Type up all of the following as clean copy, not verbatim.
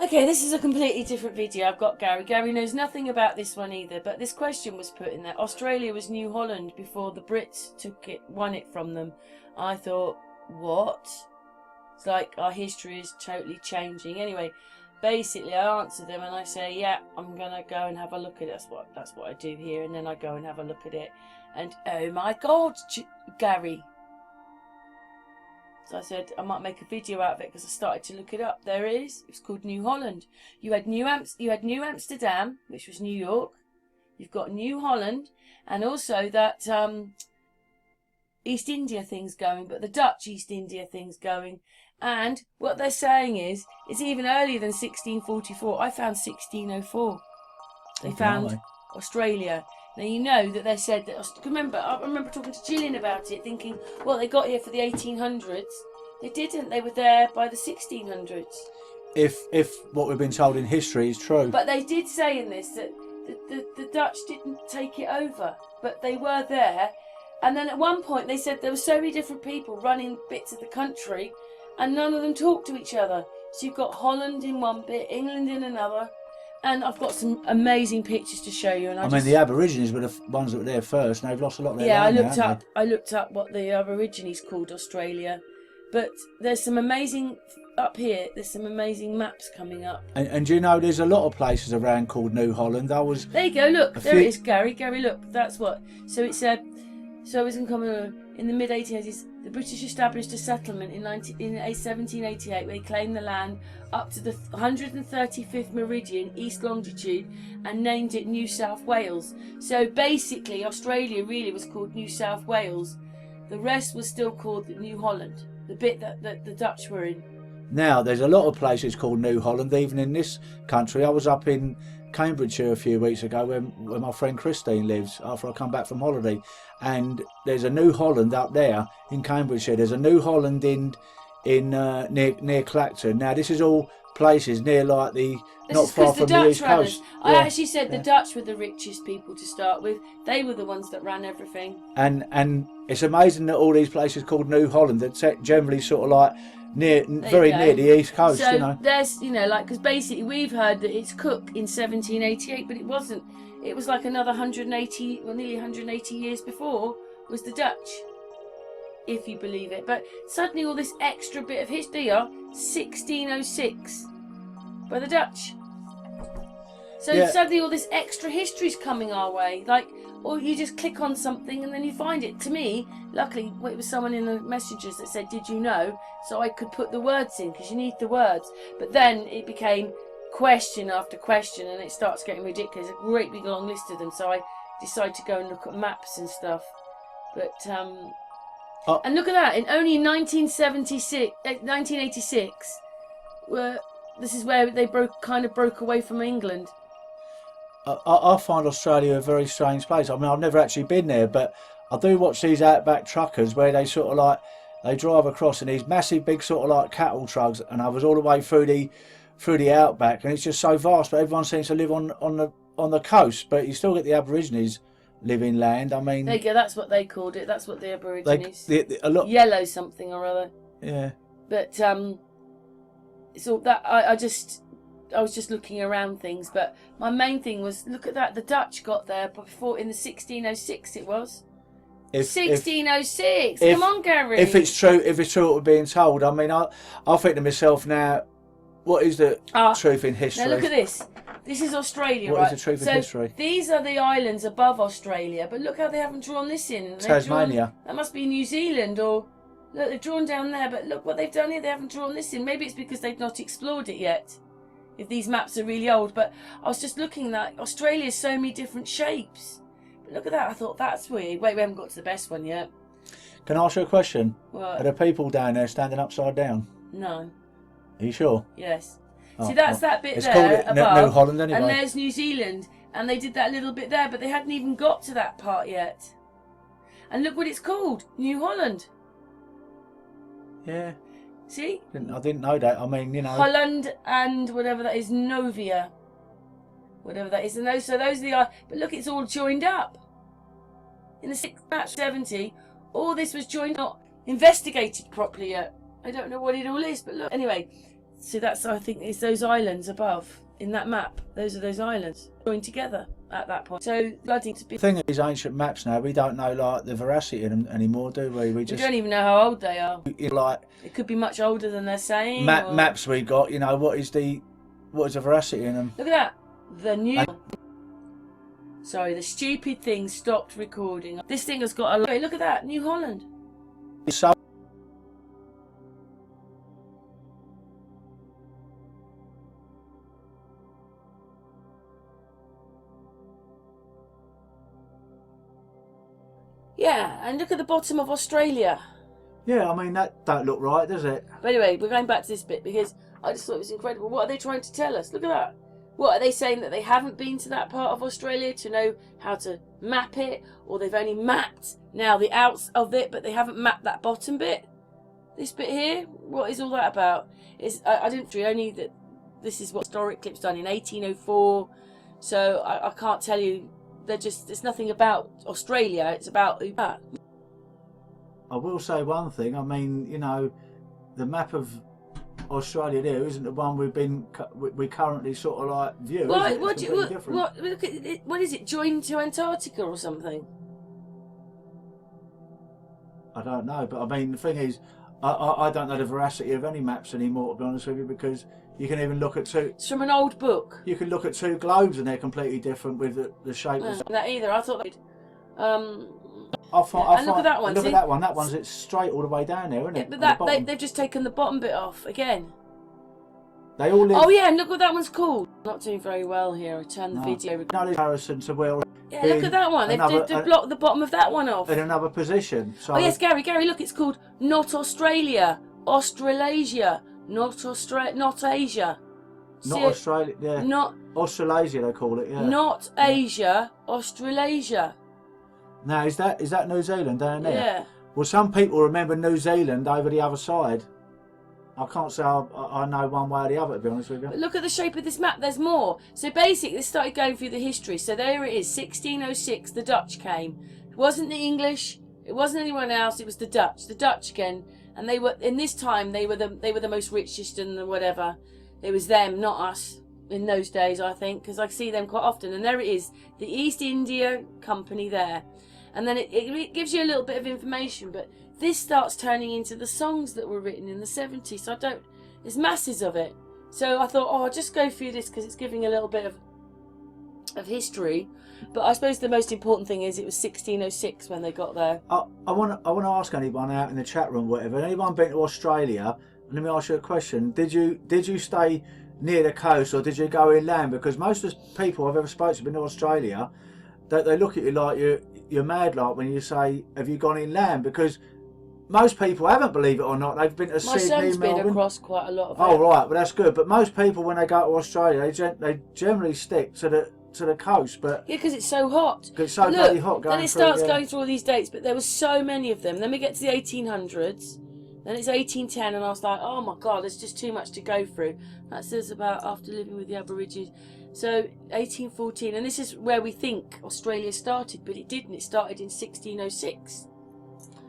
Okay, this is a completely different video. I've got Gary. Gary knows nothing about this one either, but this question was put in there. Australia was New Holland before the Brits won it from them. I thought, what? It's like our history is totally changing. Anyway, basically I answer them and I say, yeah, I'm gonna go and have a look at it. That's what I do here, and then I go and have a look at it. And oh my God, Gary. So I said I might make a video out of it because I started to look it up. There it is. It's called New Holland. You had New Amsterdam, which was New York. You've got New Holland, and also that East India thing's going, but the Dutch East India thing's going. And what they're saying is it's even earlier than 1644. I found 1604. They found Australia. Now you know that they said that. I remember talking to Gillian about it, thinking, well, they got here for the 1800s. They didn't. They were there by the 1600s. If what we've been told in history is true. But they did say in this that the Dutch didn't take it over, but they were there. And then at one point they said there were so many different people running bits of the country, and none of them talked to each other. So you've got Holland in one bit, England in another. And I've got some amazing pictures to show you. And I mean, the Aborigines were the ones that were there first, and they've lost a lot of their land. Yeah, I looked up what the Aborigines called Australia. But there's some amazing, up here, there's some amazing maps coming up. And you know, there's a lot of places around called New Holland. There you go, look, there it is, Gary. Gary, look, that's what. So it said, so it was in the mid-1880s, the British established a settlement in 1788 where they claimed the land up to the 135th meridian east longitude and named it New South Wales. So basically Australia really was called New South Wales. The rest was still called New Holland, the bit that the Dutch were in. Now there's a lot of places called New Holland, even in this country. I was up in Cambridgeshire a few weeks ago where my friend Christine lives after I come back from holiday, and there's a New Holland up there in Cambridgeshire. There's a New Holland in near Clacton. Now this is all places near like not far from the East Coast. I actually said the Dutch were the richest people to start with. They were the ones that ran everything. And it's amazing that all these places called New Holland that generally sort of like very near the East Coast. So you know, there's because basically we've heard that it's Cook in 1788, but it wasn't. It was like another 180, well, nearly 180 years before was the Dutch, if you believe it. But suddenly all this extra bit of history, 1606 by the Dutch. So suddenly all this extra history's coming our way, or you just click on something and then you find it. To me, luckily, it was someone in the messages that said, did you know? So I could put the words in, because you need the words. But then it became question after question, and it starts getting ridiculous. A great big long list of them. So I decided to go and look at maps and stuff. But, and look at that, only in 1986, this is where they broke away from England. I find Australia a very strange place. I mean, I've never actually been there, but I do watch these outback truckers where they sort of like, they drive across in these massive big sort of like cattle trucks, and I was all the way through the outback, and it's just so vast, but everyone seems to live on the coast, but you still get the Aborigines live in land. I mean, there you go, that's what they called it. That's what the Aborigines. Yellow something or other. Yeah. But it's all that I was just looking around things, but my main thing was, look at that, the Dutch got there before, in the 1606 it was. 1606. Come on, Gary. If it's true what we're being told, I mean, I think to myself now, what is the truth in history? Now look at this. This is Australia, right? What is the truth in history? These are the islands above Australia, but look how they haven't drawn this in. Tasmania. That must be New Zealand, or look, they've drawn down there, but look what they've done here. They haven't drawn this in. Maybe it's because they've not explored it yet, if these maps are really old. But I was just looking at Australia's so many different shapes. But look at that. I thought, that's weird. Wait, we haven't got to the best one yet. Can I ask you a question? What? Are there people down there standing upside down? No. Are you sure? Yes. See, that's that bit there called above, New Holland anyway. And there's New Zealand, and they did that little bit there, but they hadn't even got to that part yet. And look what it's called, New Holland. Yeah. See? I didn't know that. I mean, you know. Holland and whatever that is, Novia. Whatever that is. And those are the... But look, it's all joined up. In the 70, all this was joined, not investigated properly yet. I don't know what it all is, but look. Anyway, So that's, I think, it's those islands above in that map. Those are those islands joined together at that point. So bloody to be. The thing is, ancient maps now, we don't know like the veracity in them anymore, do we? We don't even know how old they are. Like it could be much older than they're saying. Maps we got, you know, what is the veracity in them? Look at that. The new. Sorry, the stupid thing stopped recording. This thing has got a. Okay, look at that, New Holland. So. Yeah, and look at the bottom of Australia. Yeah, I mean, that don't look right, does it? But anyway, we're going back to this bit because I just thought it was incredible. What are they trying to tell us? Look at that. What, are they saying that they haven't been to that part of Australia to know how to map it? Or they've only mapped now the outs of it, but they haven't mapped that bottom bit? This bit here? What is all that about? I didn't know only that this is what historic clips done in 1804. So I can't tell you. It's nothing about Australia. It's about that. I will say one thing. I mean, you know, the map of Australia there isn't the one we currently sort of like view. What look at it, what is it? Joined to Antarctica or something? I don't know, but I mean the thing is, I don't know the veracity of any maps anymore, to be honest with you, because you can even look at two. It's from an old book. You can look at two globes and they're completely different with the shape. No, that either. I thought. Look at that one. Look at that one. That one's it's straight all the way down there, isn't it? Yeah, but they've just taken the bottom bit off again. They all live. Oh yeah, and look what that one's called. Not doing very well here. I turned the video. No comparison to where. Yeah, look at that one. They've blocked the bottom of that one off. In another position. So oh yes, Gary, look, it's called not Australia, Australasia, not Asia. Not Australia, yeah. Not Australasia, they call it, yeah. Not Asia, Australasia. Now, is that New Zealand down there? Yeah. Well, some people remember New Zealand over the other side. I can't say I know one way or the other, to be honest with you. But look at the shape of this map. There's more. So basically, they started going through the history. So there it is, 1606. The Dutch came. It wasn't the English. It wasn't anyone else. It was the Dutch. The Dutch again, and they were in this time. They were the most richest and the whatever. It was them, not us. In those days, I think, because I see them quite often. And there it is, the East India Company there. And then it gives you a little bit of information, but this starts turning into the songs that were written in the 70s. So there's masses of it. So I thought, I'll just go through this because it's giving a little bit of history. But I suppose the most important thing is it was 1606 when they got there. I want to ask anyone out in the chat room, whatever. Anyone been to Australia? Let me ask you a question. Did you stay near the coast or did you go inland? Because most of the people I've ever spoken to have been to Australia, they look at you like you're mad, like when you say, have you gone inland? Because most people haven't, believe it or not. They've been to Sydney, Melbourne. My son's been across quite a lot of it. Oh right, but that's good. But most people when they go to Australia, they generally stick to the coast. But yeah, because it's so hot. It's so bloody hot. Then it starts going through all these dates, but there were so many of them. Then we get to the 1800s. Then it's 1810, and I was like, oh my God, there's just too much to go through. That says about after living with the Aborigines. So 1814, and this is where we think Australia started, but it didn't. It started in 1606,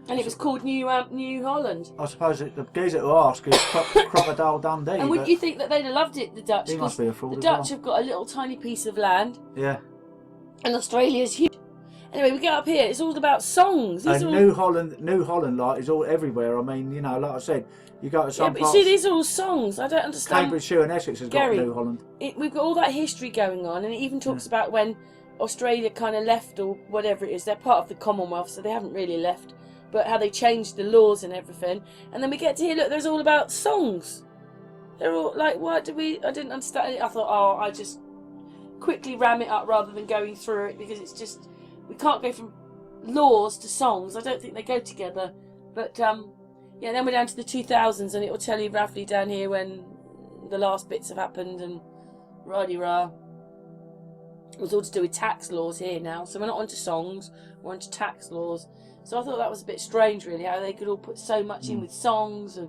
and it was called New Holland. I suppose the geezer to ask is Crocodile Dundee. And would you think that they'd have loved it, the Dutch? He must be a fool. The Dutch have got a little tiny piece of land. Yeah. And Australia's huge. Anyway, we get up here. It's all about songs. New Holland, like is all everywhere. I mean, you know, like I said, you go to some but parts. See, these are all songs. I don't understand. Cambridgeshire and Essex has got New Holland. We've got all that history going on, and it even talks about when Australia kind of left or whatever it is. They're part of the Commonwealth, so they haven't really left. But how they changed the laws and everything. And then we get to here. Look, there's all about songs. They're all like, I didn't understand it. I thought, I just quickly ram it up rather than going through it because it's just. We can't go from laws to songs. I don't think they go together. But, yeah, then we're down to the 2000s and it will tell you roughly down here when the last bits have happened and rah-de-rah. It was all to do with tax laws here now. So we're not onto songs, we're onto tax laws. So I thought that was a bit strange, really, how they could all put so much in with songs and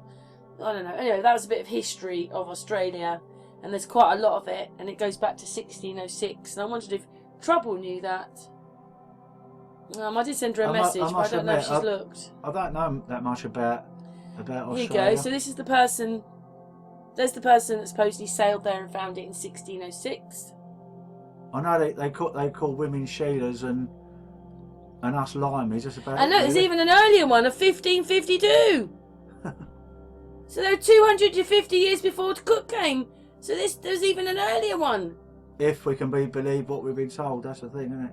I don't know. Anyway, that was a bit of history of Australia and there's quite a lot of it and it goes back to 1606. And I wondered if Trouble knew that. I did send her a message, but I don't know if she's looked. I don't know that much about Australia. Here you go. So this is the person There's the person that supposedly sailed there and found it in 1606. I know they call women Sheilas and us Limeys. That's about I know, it, there's really. even an earlier one of 1552. So they're 250 years before Cook came. So there's even an earlier one. If we can believe what we've been told, that's the thing, isn't it?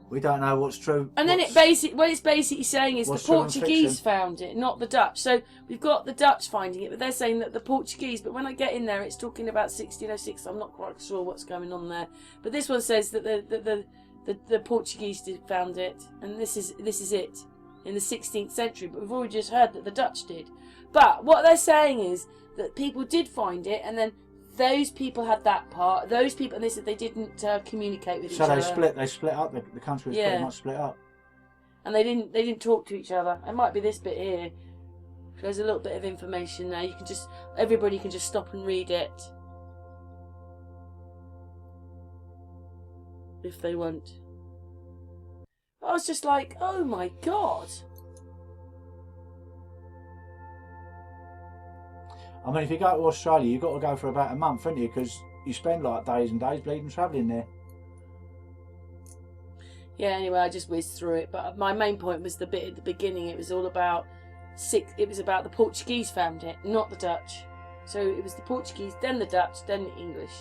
We don't know what's true. And then what it's basically saying is the Portuguese found it, not the Dutch. So we've got the Dutch finding it, but they're saying that the Portuguese. But when I get in there, it's talking about 1606. I'm not quite sure what's going on there. But this one says that the Portuguese found it, and this is it in the 16th century. But we've already just heard that the Dutch did. But what they're saying is that people did find it, and then those people had that part. Those people, and they said they didn't communicate with each other. So they split up. The country was pretty much split up. And they didn't talk to each other. It might be this bit here. There's a little bit of information there. Everybody can just stop and read it if they want. I was just like, oh my god. I mean, if you go to Australia, you've got to go for about a month, haven't you? Because you spend like days and days bleeding travelling there. Yeah, anyway, I just whizzed through it. But my main point was the bit at the beginning. It was all about it was about the Portuguese found it, not the Dutch. So it was the Portuguese, then the Dutch, then the English.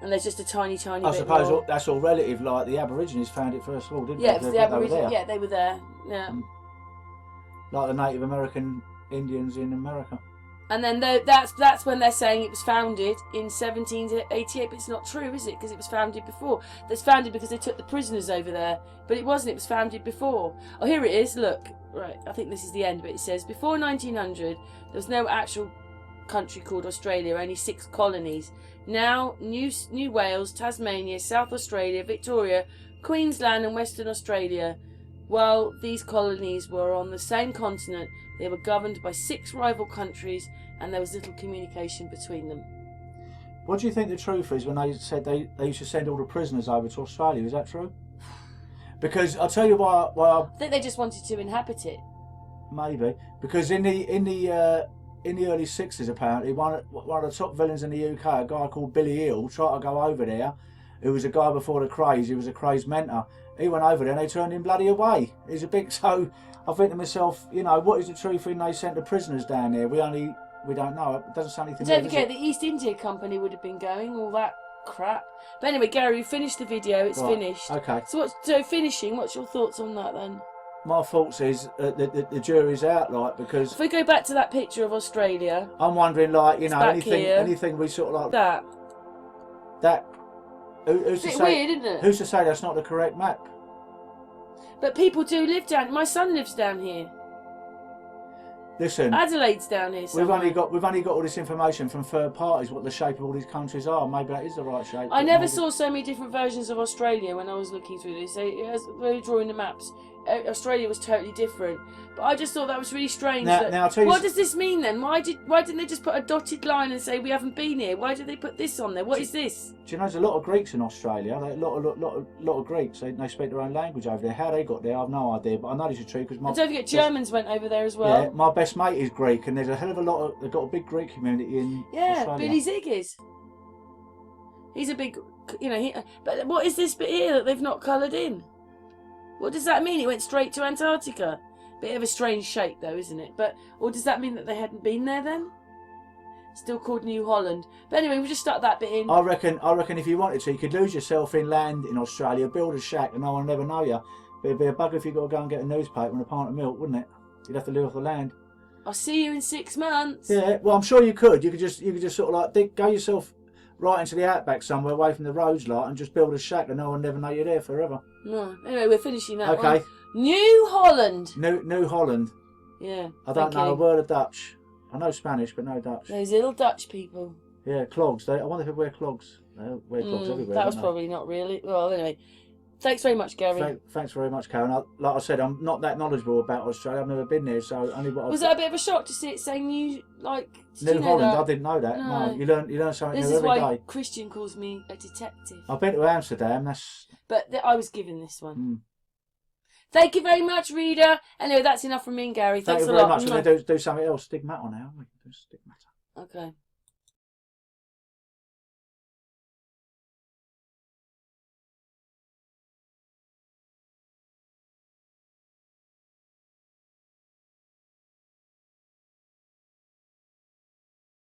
And there's just a tiny bit more. I suppose that's all relative. Like the Aborigines found it first of all, didn't they? Yeah, it was the Aborigines. Yeah, they were there. Yeah. Like the Native American Indians in America. And then that's when they're saying it was founded in 1788, but it's not true, is it? Because it was founded before. That's founded because they took the prisoners over there, but it wasn't. It was founded before. Oh, here it is. Look, right. I think this is the end, but it says before 1900 there was no actual country called Australia, only 6 colonies. Now New Wales, Tasmania, South Australia, Victoria, Queensland, and Western Australia. While these colonies were on the same continent, they were governed by 6 rival countries, and there was little communication between them. What do you think the truth is when they said they used to send all the prisoners over to Australia? Is that true? Because I'll tell you why I think they just wanted to inhabit it. Maybe because in the early 60s, apparently one of the top villains in the UK, a guy called Billy Hill, tried to go over there. Who was a guy before the craze? He was a craze mentor. He went over there and they turned him bloody away. He's a big. So I think to myself, you know, what is the truth when they sent the prisoners down there? We don't know. It doesn't sound anything. Don't forget the East India Company would have been going, all that crap. But anyway, Gary, we finished the video. It's finished. Okay. So finishing. What's your thoughts on that then? My thoughts is the jury's out, like, because if we go back to that picture of Australia, I'm wondering, like, you know, anything we sort of like that. Who's to say? Weird, isn't it? Who's to say that's not the correct map? But people do live down. My son lives down here. Listen, Adelaide's down here. We've only got all this information from third parties. What the shape of all these countries are. Maybe that is the right shape. I never saw so many different versions of Australia when I was looking through this. They were drawing the maps. Australia was totally different, but I just thought that was really strange. Now I'll tell you. What does this mean then? Why didn't they just put a dotted line and say we haven't been here? Why did they put this on there? What is this? Do you know there's a lot of Greeks in Australia? A lot of Greeks. They speak their own language over there. How they got there, I've no idea. But I know this is true because and don't forget Germans went over there as well. Yeah, my best mate is Greek, and there's a hell of a lot of. They've got a big Greek community in Australia. Billy Ziggers. He's a big, you know. But what is this bit here that they've not coloured in? What does that mean? It went straight to Antarctica. Bit of a strange shape though, isn't it? Or does that mean that they hadn't been there then? Still called New Holland. But anyway, we'll just stuck that bit in. I reckon if you wanted to, you could lose yourself in land in Australia, build a shack and no one will never know you. But it'd be a bugger if you got to go and get a newspaper and a pint of milk, wouldn't it? You'd have to live off the land. I'll see you in 6 months. Yeah, well I'm sure you could. You could just sort of like go yourself right into the outback somewhere away from the roads, like, and just build a shack and no one never know you're there forever. No. Anyway, we're finishing that one. Okay. New Holland. New Holland. Yeah. I don't know a word of Dutch. I know Spanish, but no Dutch. Those little Dutch people. Yeah, clogs. I wonder if they wear clogs. They wear clogs everywhere. That was probably not really. Well, anyway. Thanks very much, Gary. Thanks very much, Karen. Like I said, I'm not that knowledgeable about Australia. I've never been there, so only what. Was that a bit of a shock to see it saying New Holland? I didn't know that. No, you learn something new every day. This is why Christian calls me a detective. I've been to Amsterdam. But I was given this one. Thank you very much, reader. Anyway, that's enough from me and Gary. Thank Thanks you a very lot. much. We're going to do something else. Stigmata now. We can do stigmata. Okay.